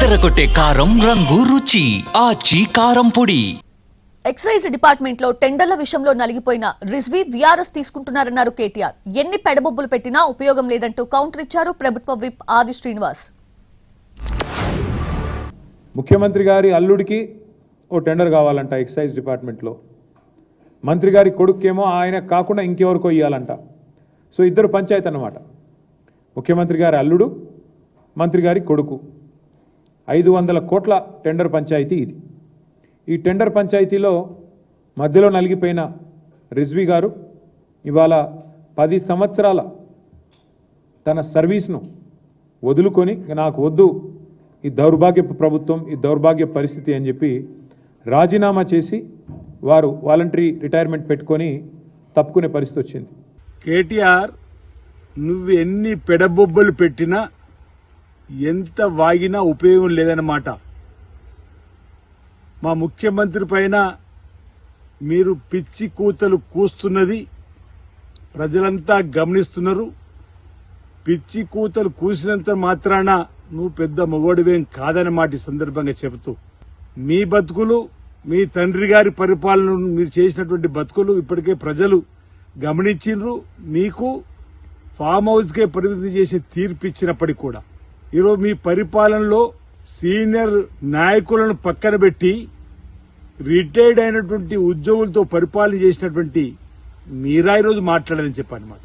అదరగొట్టే కారం రంగు రుచి ఆచి కారం పొడి. ఎక్సైజ్ డిపార్ట్మెంట్ లో టెండర్ల విషయంలో నలిగిపోయిన రిజ్వీ వీఆర్ఎస్ తీసుకుంటున్నారన్నారు కేటీఆర్. ఎన్ని పెడబొబ్బులు పెట్టినా ఉపయోగం లేదంటూ కౌంటర్ ఇచ్చారు ప్రభుత్వ విప్ ఆది శ్రీనివాస్. ముఖ్యమంత్రి గారి అల్లుడికి ఓ టెండర్ కావాలంట ఎక్సైజ్ డిపార్ట్మెంట్లో. మంత్రి గారి కొడుకేమో ఆయన కాకుండా ఇంకెవరికో ఇవ్వాలంట. సో ఇద్దరు పంచాయతీ అన్నమాట. ముఖ్యమంత్రి గారి అల్లుడు, మంత్రి గారి కొడుకు. 500 కోట్ల టెండర్ పంచాయతీ ఇది. ఈ టెండర్ పంచాయతీలో మధ్యలో నలిగిపోయిన రిజ్వీ గారు ఇవాళ 10 సంవత్సరాల తన సర్వీస్ను వదులుకొని నాకు వద్దు ఈ దౌర్భాగ్య ప్రభుత్వం, ఈ దౌర్భాగ్య పరిస్థితి అని చెప్పి రాజీనామా చేసి వారు వాలంటరీ రిటైర్మెంట్ పెట్టుకొని తప్పుకునే పరిస్థితి వచ్చింది. కేటీఆర్, నువ్వు ఎన్ని పెడబొబ్బలు పెట్టినా ఎంత వాగినా ఉపయోగం లేదన్నమాట. మా ముఖ్యమంత్రి పైన మీరు పిచ్చి కూతలు కూస్తున్నది ప్రజలంతా గమనిస్తున్నారు. పిచ్చి కూతలు కూసినంత మాత్రాన నువ్వు పెద్ద మొగోడివేం కాదన్నమాట ఈ సందర్భంగా చెబుతూ, మీ బతుకులు, మీ తండ్రి గారి పరిపాలన మీరు చేసినటువంటి బతుకులు ఇప్పటికే ప్రజలు గమనించిండ్రు. మీకు ఫామ్ హౌస్కే పరిమితి చేసి తీర్పిచ్చినప్పటికీ కూడా ఈరోజు మీ పరిపాలనలో సీనియర్ నాయకులను పక్కన పెట్టి రిటైర్డ్ అయినటువంటి ఉద్యోగులతో పరిపాలన చేసినటువంటి మీరా ఈరోజు మాట్లాడదని చెప్పారన్నమాట.